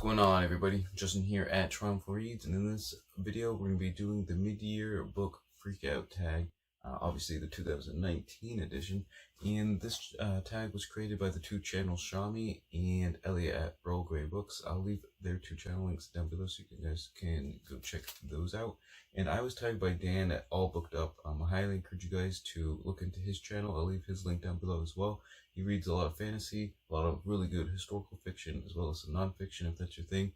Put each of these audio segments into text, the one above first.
going on, everybody? Justin here at Triumph Reads, and in this video we're going to be doing the mid-year book freakout tag, obviously the 2019 edition, and this tag was created by the two channels Shami and Elliot at Roll Grey Books. I'll leave their two channel links down below so you guys can go check those out. And I was tagged by Dan at All Booked Up. I highly encourage you guys to look into his channel. I'll leave his link down below as well. He reads a lot of fantasy, a lot of really good historical fiction, as well as some nonfiction, if that's your thing.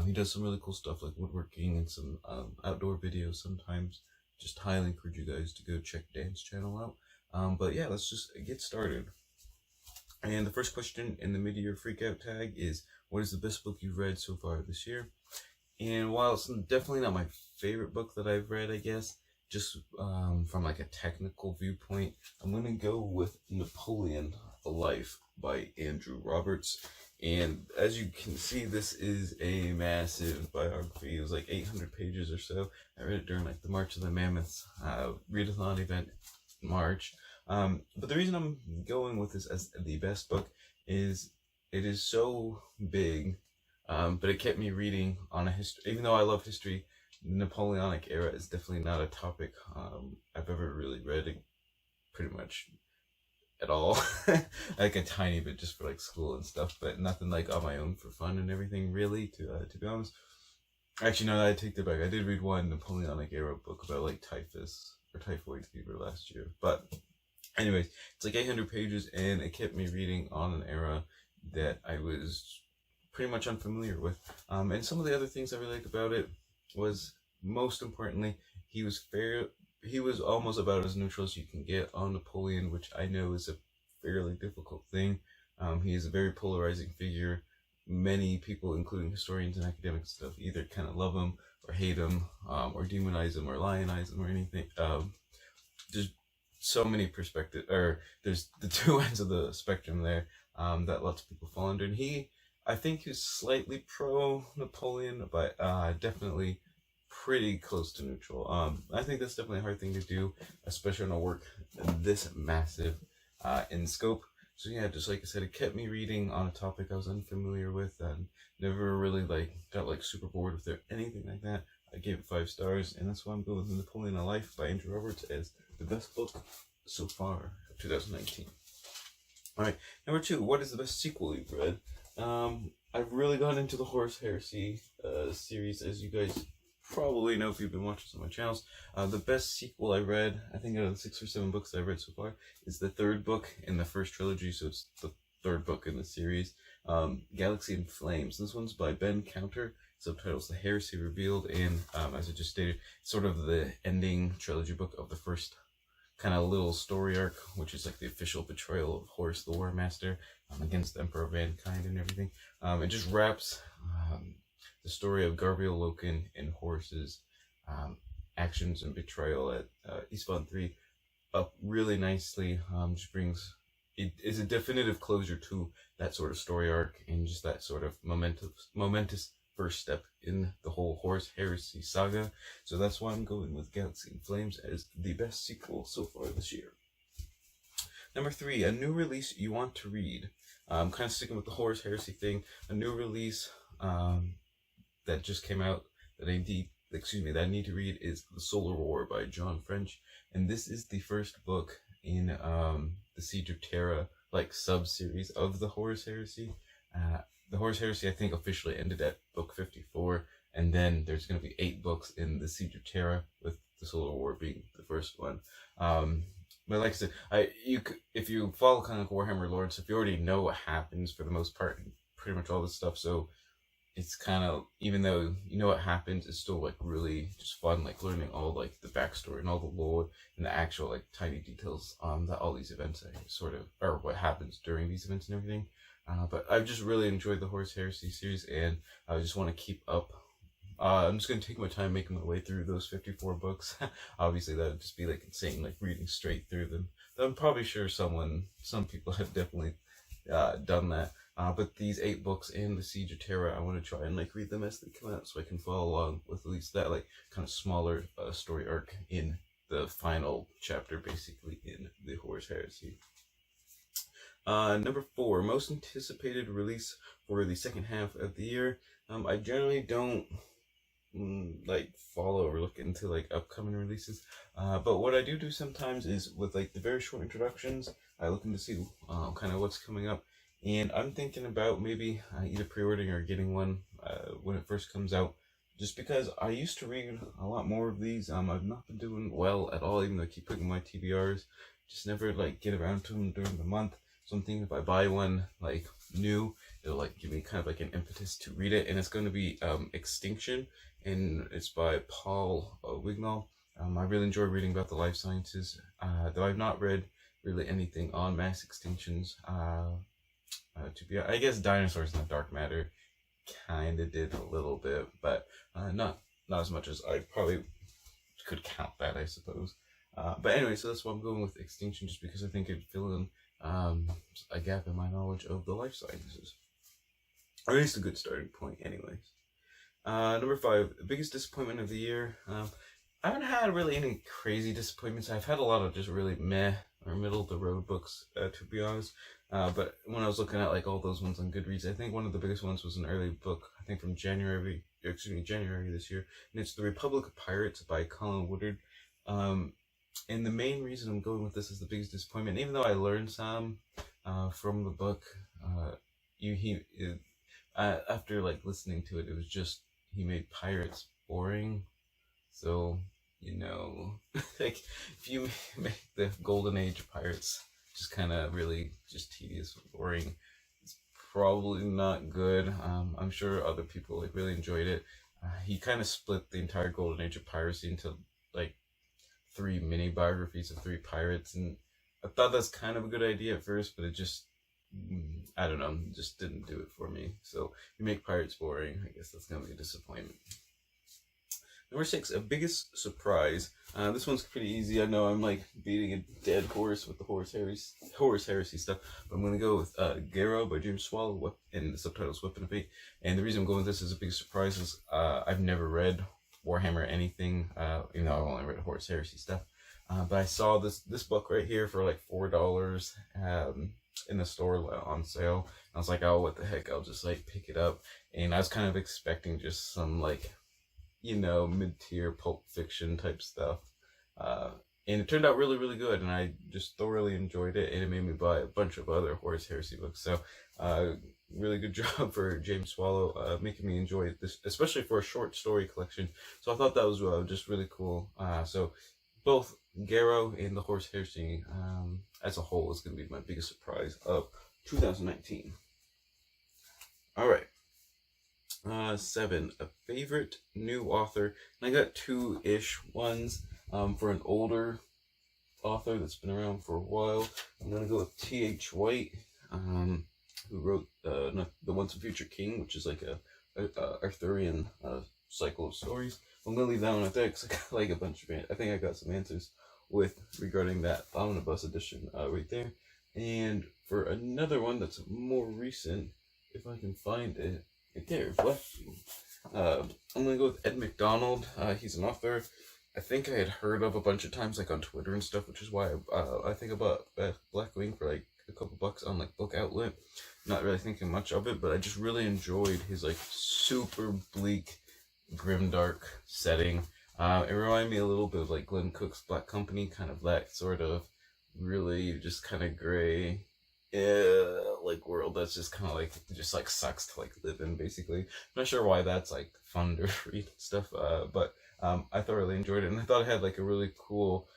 He does some really cool stuff like woodworking and some outdoor videos sometimes. Just highly encourage you guys to go check Dan's channel out. But yeah, let's just get started. And the first question in the mid-year freakout tag is, what is the best book you've read so far this year? And while it's definitely not my favorite book that I've read, I guess, just from like a technical viewpoint, I'm going to go with Napoleon, A Life by Andrew Roberts. And as you can see, this is a massive biography. It was like 800 pages or so. I read it during like the March of the Mammoths readathon event in March. But the reason I'm going with this as the best book is it is so big, but it kept me reading on a history. Even though I love history, Napoleonic era is definitely not a topic I've ever really read pretty much at all. Like a tiny bit just for like school and stuff, but nothing like on my own for fun and everything really, to be honest. Actually, no, I take that back. I did read one Napoleonic era book about like typhus or typhoid fever last year, but anyways, it's like 800 pages and it kept me reading on an era that I was pretty much unfamiliar with. And some of the other things I really like about it was, most importantly, he was almost about as neutral as you can get on Napoleon, which I know is a fairly difficult thing. He is a very polarizing figure. Many people, including historians and academics and stuff, either kind of love him or hate him, or demonize him or lionize him or anything. There's so many perspectives, or there's the two ends of the spectrum there that lots of people fall under. And I think he's slightly pro-Napoleon, but definitely pretty close to neutral. I think that's definitely a hard thing to do, especially on a work this massive in scope. So yeah, just like I said, it kept me reading on a topic I was unfamiliar with and never really got super bored with it, anything like that. I gave it 5 stars, and that's why I'm going with Napoleon, A Life by Andrew Roberts as the best book so far of 2019. Alright, number 2, what is the best sequel you've read? I've really gone into the Horus Heresy series, as you guys probably know if you've been watching some of my channels. The best sequel I read, I think out of the 6 or 7 books I've read so far, is the 3rd book in the first trilogy, so it's the 3rd book in the series, Galaxy in Flames. This one's by Ben Counter, subtitles The Heresy Revealed, and as I just stated, sort of the ending trilogy book of the first kind of little story arc, which is like the official betrayal of Horus the War Master against the Emperor of Mankind and everything. It just wraps the story of Garviel Loken and Horus's actions and betrayal at Isfahan 3 up really nicely. Just brings, it is a definitive closure to that sort of story arc and just that sort of momentous first step in the whole Horus Heresy saga. So that's why I'm going with Galaxy in Flames as the best sequel so far this year. Number 3, a new release you want to read. I'm kind of sticking with the Horus Heresy thing. A new release that just came out that I need to read is The Solar War by John French. And this is the first book in the Siege of Terra sub-series of the Horus Heresy. The Horus Heresy, I think, officially ended at book 54, and then there's going to be 8 books in the Siege of Terra, with the Solar War being the first one. But like I said, if you follow kind of like Warhammer Lore, so if you already know what happens for the most part, and pretty much all this stuff, so it's kind of, even though you know what happens, it's still really just fun, learning all the backstory and all the lore and the actual tiny details that all these events or what happens during these events and everything. But I've just really enjoyed the Horus Heresy series, and I just want to keep up. I'm just going to take my time making my way through those 54 books. Obviously, that would just be insane, reading straight through them. I'm probably sure some people have definitely done that. But these 8 books in the Siege of Terra, I want to try and read them as they come out, so I can follow along with at least that kind of smaller story arc in the final chapter, basically, in the Horus Heresy. Number 4, most anticipated release for the second half of the year. I generally don't like follow or look into like upcoming releases, but what I do sometimes is with like the very short introductions, I look into see kind of what's coming up, and I'm thinking about maybe either pre-ordering or getting one when it first comes out, just because I used to read a lot more of these. I've not been doing well at all, even though I keep putting my TBRs, just never like get around to them during the month. So I'm thinking if I buy one like new, it'll like give me kind of like an impetus to read it, and it's going to be Extinction, and it's by Paul Wignall. I really enjoy reading about the life sciences, though I've not read really anything on mass extinctions. I guess Dinosaurs in the Dark Matter kind of did a little bit, but not as much as I probably could count that, I suppose. But anyway, so that's why I'm going with Extinction, just because I think it'd fill in a gap in my knowledge of the life sciences, or at least a good starting point, anyways. Number 5, the biggest disappointment of the year. I haven't had really any crazy disappointments. I've had a lot of just really meh or middle of the road books, to be honest. But when I was looking at like all those ones on Goodreads, I think one of the biggest ones was an early book, I think from January this year, and it's The Republic of Pirates by Colin Woodard. And the main reason I'm going with this as the biggest disappointment, even though I learned some from the book, after like listening to it, it was just he made pirates boring. So, like if you make the golden age of pirates just kind of really just tedious and boring, it's probably not good. I'm sure other people like really enjoyed it. He kind of split the entire golden age of piracy into like 3 mini biographies of 3 pirates, and I thought that's kind of a good idea at first, but it just, I don't know, just didn't do it for me. So you make pirates boring, I guess that's gonna be a disappointment. Number 6, a biggest surprise. This one's pretty easy. I know I'm like beating a dead horse with the horse heresy stuff, but I'm gonna go with Garrow by James Swallow, and the subtitle's Weapon of Fate. And the reason I'm going with this as a big surprise is I've never read Warhammer anything, even though I've only read horse heresy stuff. But I saw this book right here for like $4 in the store on sale. I was like, oh, what the heck? I'll just like pick it up. And I was kind of expecting just some like, mid-tier pulp fiction type stuff. And it turned out really, really good, and I just thoroughly enjoyed it, and it made me buy a bunch of other Horus Heresy books. So, really good job for James Swallow, making me enjoy this, especially for a short story collection. So I thought that was just really cool. So both Garrow and the Horus Heresy as a whole is going to be my biggest surprise of 2019. All right. 7, a favorite new author. And I got 2-ish ones. For an older author that's been around for a while, I'm gonna go with T.H. White, who wrote The Once and Future King, which is like a Arthurian cycle of stories. I'm gonna leave that one at that because I got like a bunch of I think I got some answers regarding that omnibus edition right there. And for another one that's more recent, if I can find it. Right there, I'm gonna go with Ed McDonald. He's an author I think I had heard of a bunch of times, like on Twitter and stuff, which is why I think about Blackwing for like a couple bucks on like Book Outlet. Not really thinking much of it, but I just really enjoyed his like super bleak, grimdark setting. It reminded me a little bit of like Glenn Cook's Black Company, kind of that sort of really just kind of gray, like world that's just kind of like just like sucks to like live in. Basically, I'm not sure why that's like fun to read and stuff, but I thoroughly enjoyed it, and I thought it had like a really cool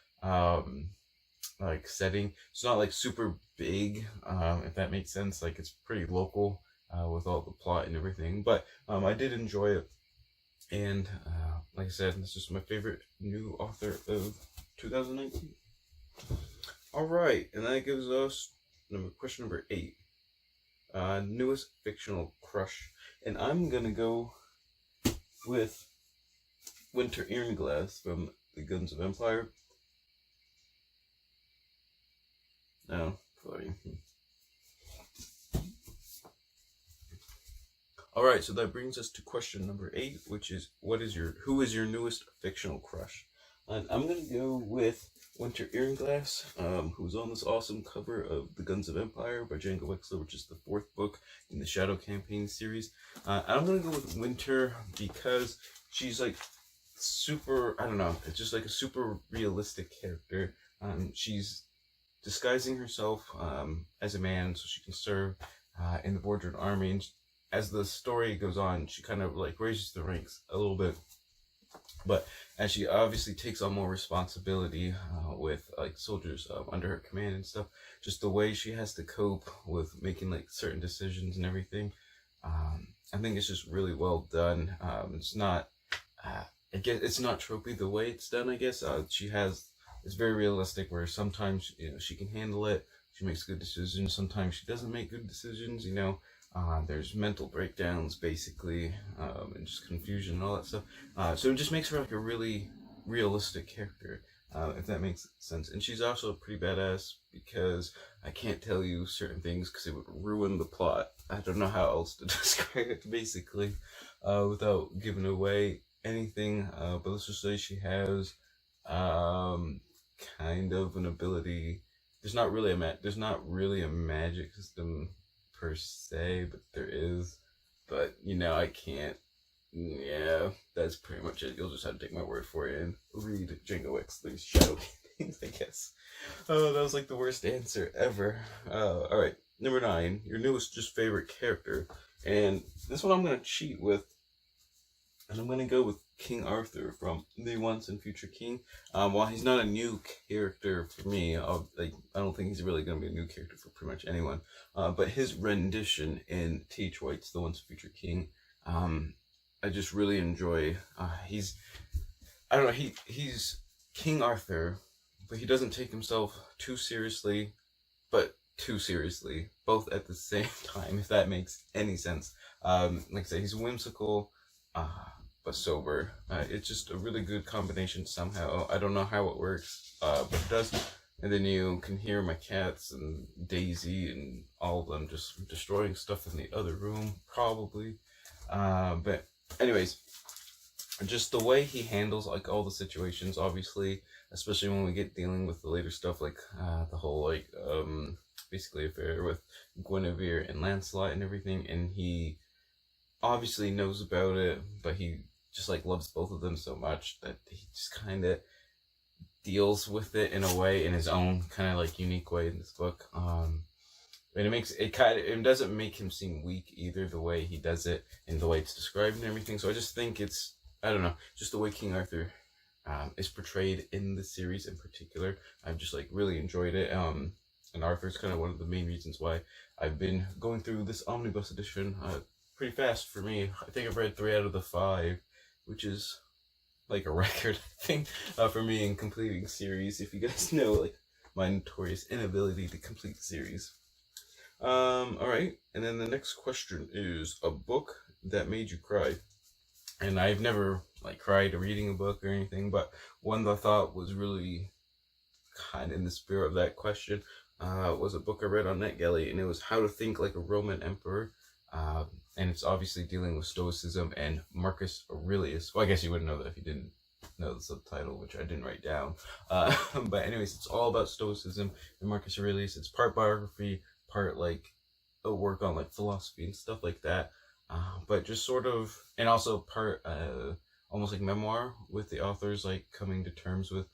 like setting. It's not like super big, if that makes sense. Like it's pretty local with all the plot and everything, but I did enjoy it. And like I said, this is my favorite new author of 2019. All right, and that gives us question number 8. Newest fictional crush, and I'm gonna go with Winter Earnglass from the Guns of Empire. Oh, sorry. All right, so that brings us to question number 8, which is who is your newest fictional crush? And I'm gonna go with Winter Earnglass, who's on this awesome cover of The Guns of Empire by Django Wexler, which is the 4th book in the Shadow Campaign series. I'm gonna go with Winter because she's like super, I don't know, it's just like a super realistic character. She's disguising herself as a man so she can serve in the Bordering Army. And as the story goes on, she kind of like raises the ranks a little bit. But as she obviously takes on more responsibility with like soldiers under her command and stuff, just the way she has to cope with making like certain decisions and everything, I think it's just really well done. It's not, I guess it's not tropey the way it's done. I guess it's very realistic where sometimes she can handle it. She makes good decisions. Sometimes she doesn't make good decisions. There's mental breakdowns basically, and just confusion and all that stuff. So it just makes her like a really realistic character, if that makes sense. And she's also pretty badass because I can't tell you certain things because it would ruin the plot. I don't know how else to describe it basically, without giving away anything. But let's just say she has kind of an ability. There's not really a magic system per se, but there is. But I can't. Yeah, that's pretty much it. You'll just have to take my word for it and read Django Wexler's Shadow Campaigns, I guess. Oh, that was like the worst answer ever. All right, number 9, your newest just favorite character, and this one I'm gonna cheat with, and I'm gonna go with King Arthur from The Once and Future King. While he's not a new character for me, I don't think he's really gonna be a new character for pretty much anyone. But his rendition in T.H. White's The Once and Future King, I just really enjoy. I don't know, he's King Arthur, but he doesn't take himself too seriously, but too seriously, both at the same time, if that makes any sense. Like I say, he's whimsical, but sober. It's just a really good combination somehow. I don't know how it works, but it does. And then you can hear my cats and Daisy and all of them just destroying stuff in the other room, probably. But anyways, just the way he handles like all the situations, obviously, especially when we get dealing with the later stuff, like the whole like basically affair with Guinevere and Lancelot and everything, and he obviously knows about it, but he just like loves both of them so much that he just kind of deals with it in a way, in his own kind of like unique way in this book. And it doesn't make him seem weak either, the way he does it and the way it's described and everything. So I just think I don't know, just the way King Arthur is portrayed in the series in particular. I've just like really enjoyed it. And Arthur's kind of one of the main reasons why I've been going through this omnibus edition pretty fast for me. I think I've read 3 out of the 5, which is like a record, I think, for me in completing series. If you guys know, like, my notorious inability to complete series. Alright, and then the next question is a book that made you cry. And I've never like cried reading a book or anything, but one that I thought was really kind of in the spirit of that question was a book I read on NetGalley, and it was How to Think Like a Roman Emperor. And it's obviously dealing with Stoicism and Marcus Aurelius. Well, I guess you wouldn't know that if you didn't know the subtitle, which I didn't write down. But anyways, it's all about Stoicism and Marcus Aurelius. It's part biography, part like a work on like philosophy and stuff like that. But just sort of, and also part almost like memoir with the authors like coming to terms with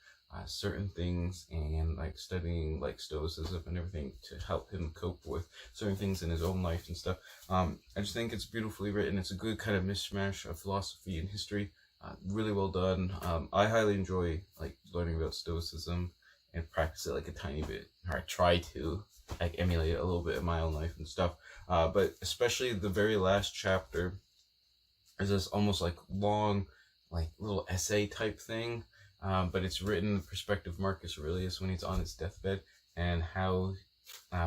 certain things and like studying like Stoicism and everything to help him cope with certain things in his own life and stuff. I just think it's beautifully written. It's a good kind of mishmash of philosophy and history. Really well done. I highly enjoy like learning about Stoicism and practice it like a tiny bit, or I try to like emulate it a little bit in my own life and stuff. But especially the very last chapter is this almost like long, like little essay type thing. But it's written in the perspective of Marcus Aurelius when he's on his deathbed, and how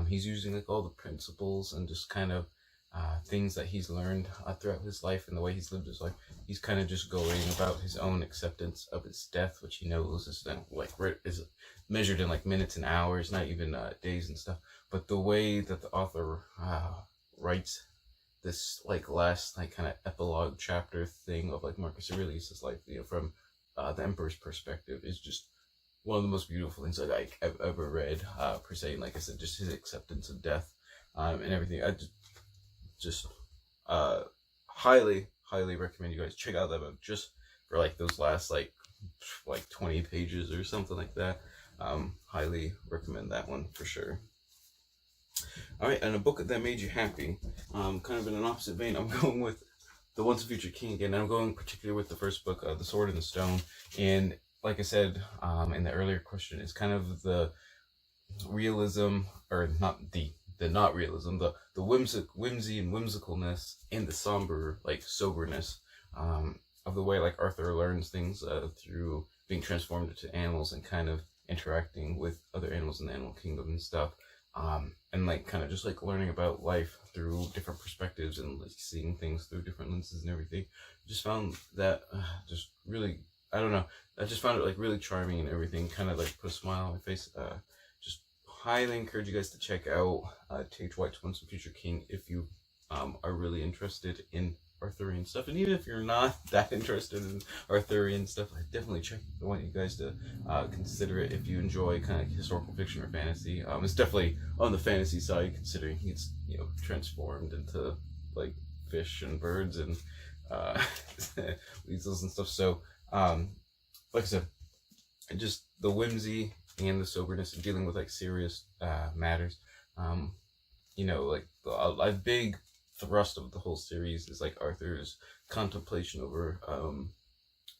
he's using like all the principles and just kind of things that he's learned throughout his life and the way he's lived his life. He's kind of just going about his own acceptance of his death, which he knows is is measured in like minutes and hours, not even days and stuff. But the way that the author writes this like last like kind of epilogue chapter thing of like Marcus Aurelius's life, from the emperor's perspective, is just one of the most beautiful things I've ever read, per se. And like I said, just his acceptance of death, and everything. I just highly recommend you guys check out that book just for like those last like 20 pages or something like that. Highly recommend that one for sure. All right, and a book that made you happy. Kind of in an opposite vein, I'm going with The Once and Future King again. I'm going particularly with the first book, The Sword and the Stone. And like I said in the earlier question, it's kind of the realism, or not the not realism, the whimsy and whimsicalness, and the somber like soberness of the way like Arthur learns things through being transformed into animals and kind of interacting with other animals in the animal kingdom and stuff. And like kind of just like learning about life through different perspectives and like seeing things through different lenses and everything. Just found that just really, I don't know, I just found it like really charming and everything, kind of like put a smile on my face. Just highly encourage you guys to check out T.H. White's Once and Future King if you are really interested in Arthurian stuff. And even if you're not that interested in Arthurian stuff, I definitely want you guys to consider it if you enjoy kind of historical fiction or fantasy. It's definitely on the fantasy side, considering he's, you know, transformed into like fish and birds and weasels and stuff. So like I said, just the whimsy and the soberness of dealing with like serious matters. You know, like a big thrust of the whole series is like Arthur's contemplation over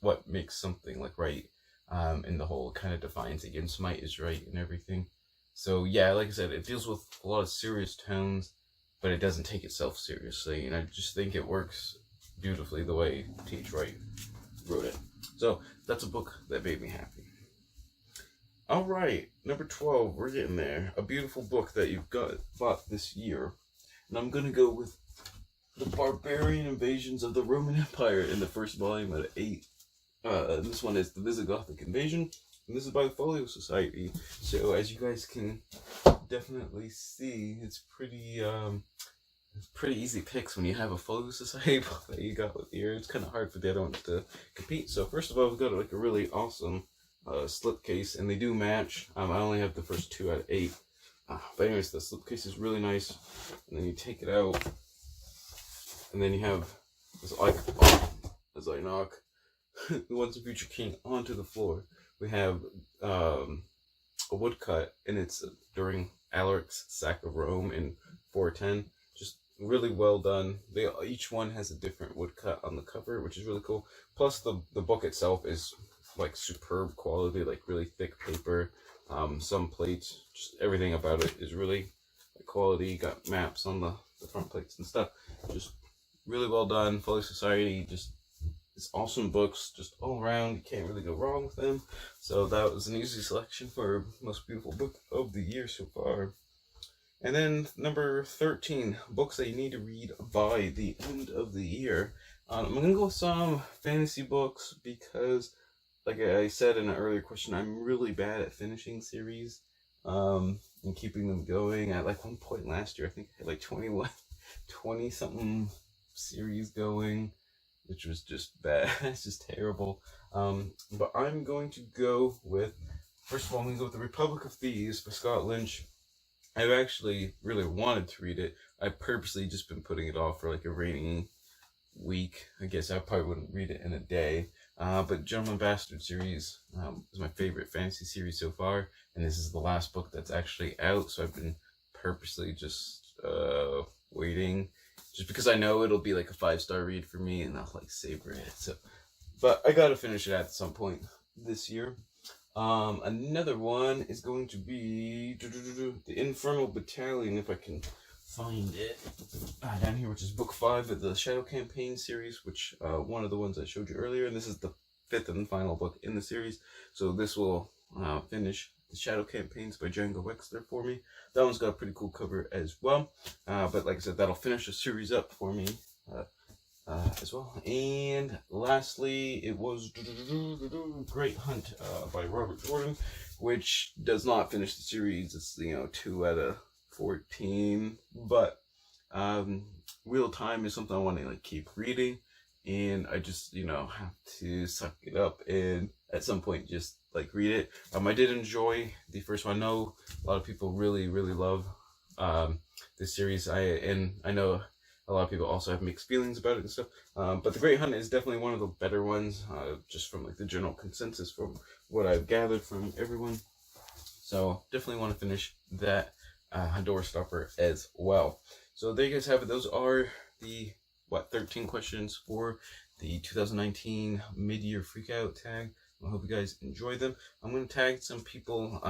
what makes something like right, and the whole kind of defiance against might is right and everything. So yeah, like I said, it deals with a lot of serious tones, but it doesn't take itself seriously, and I just think it works beautifully the way T.H. White wrote it. So that's a book that made me happy. All right, number 12, we're getting there. A beautiful book that you've bought this year, and I'm gonna go with The Barbarian Invasions of the Roman Empire in the first volume of 8. This one is The Visigothic Invasion, and this is by the Folio Society. So as you guys can definitely see, it's pretty easy picks when you have a Folio Society book that you got with here. It's kind of hard for the other ones to compete. So first of all, we've got like a really awesome slipcase, and they do match. I only have the first 2 out of 8. But anyways, the slipcase is really nice, and then you take it out, and then you have this like as I knock The Once and Future King onto the floor. We have a woodcut, and it's during Alaric's sack of Rome in 410. Just really well done. Each one has a different woodcut on the cover, which is really cool. Plus the book itself is like superb quality, like really thick paper, some plates, just everything about it is really quality. You got maps on the front plates and stuff. Just really well done. Folio Society, just it's awesome books, just all around. You can't really go wrong with them. So that was an easy selection for most beautiful book of the year so far. And then number 13, books that you need to read by the end of the year. I'm gonna go with some fantasy books because, like I said in an earlier question, I'm really bad at finishing series and keeping them going. At like one point last year, I think I had like 20 something series going, which was just bad. It's just terrible. But I'm going to go with, first of all, I'm going to go with The Republic of Thieves by Scott Lynch. I've actually really wanted to read it. I've purposely just been putting it off for like a rainy week. I guess I probably wouldn't read it in a day. But Gentleman Bastard series is my favorite fantasy series so far, and this is the last book that's actually out, so I've been purposely just waiting, just because I know it'll be like a 5-star read for me, and I'll like savor it. So, but I gotta finish it at some point this year. Another one is going to be The Infernal Battalion, if I can find it down here, which is book 5 of the Shadow Campaign series, which one of the ones I showed you earlier, and this is the 5th and final book in the series. So this will finish the Shadow Campaigns by Django Wexler for me. That one's got a pretty cool cover as well, but like I said, that'll finish the series up for me as well. And lastly, it was Great Hunt by Robert Jordan, which does not finish the series. It's 2 out of 14, but Wheel of Time is something I want to like keep reading, and I just have to suck it up and at some point just like read it. I did enjoy the first one. I know a lot of people really love this series. I know a lot of people also have mixed feelings about it and stuff. But The Great Hunt is definitely one of the better ones, just from like the general consensus from what I've gathered from everyone. So definitely want to finish that door stopper as well. So there you guys have it. Those are the 13 questions for the 2019 mid-year freakout tag. I hope you guys enjoy them. I'm going to tag some people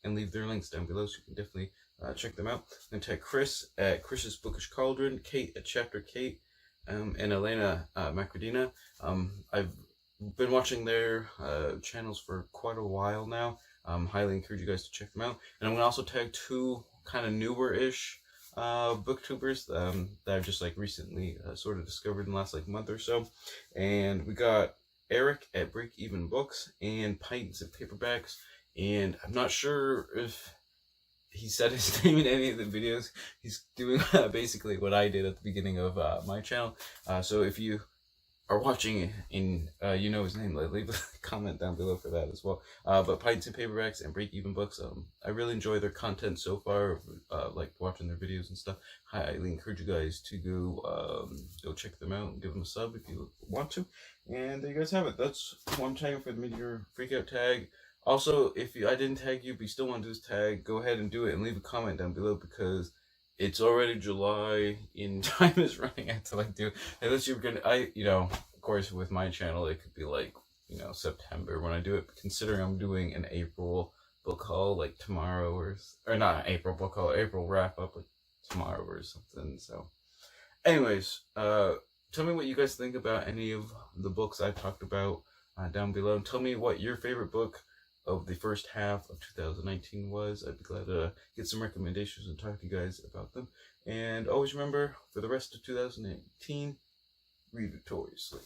and leave their links down below, so you can definitely check them out. I'm going to tag Chris at Chris's Bookish Cauldron, Kate at Chapter Kate, and Elena Macradina. I've been watching their channels for quite a while now. Highly encourage you guys to check them out. And I'm going to also tag two kind of newer-ish booktubers that I've just like recently sort of discovered in the last like month or so. And we got Eric at Break Even Books and Pints and Paperbacks. And I'm not sure if he said his name in any of the videos. He's doing basically what I did at the beginning of my channel. So if you are watching and you know his name, leave a comment down below for that as well. But Pints and Paperbacks and Break Even Books, I really enjoy their content so far, like watching their videos and stuff. I highly encourage you guys to go check them out and give them a sub if you want to. And there you guys have it. That's what I'm tagging for the mid-year freakout tag. Also, if I didn't tag you but you still want to do this tag, go ahead and do it and leave a comment down below, because it's already July and time is running out to like do, unless you're gonna, of course with my channel it could be like, September when I do it, but considering I'm doing an April book haul like tomorrow, or not April book haul, April wrap up like tomorrow or something. So anyways, tell me what you guys think about any of the books I talked about down below, and tell me what your favorite book of the first half of 2019 was. I'd be glad to get some recommendations and talk to you guys about them. And always remember, for the rest of 2018, read victoriously.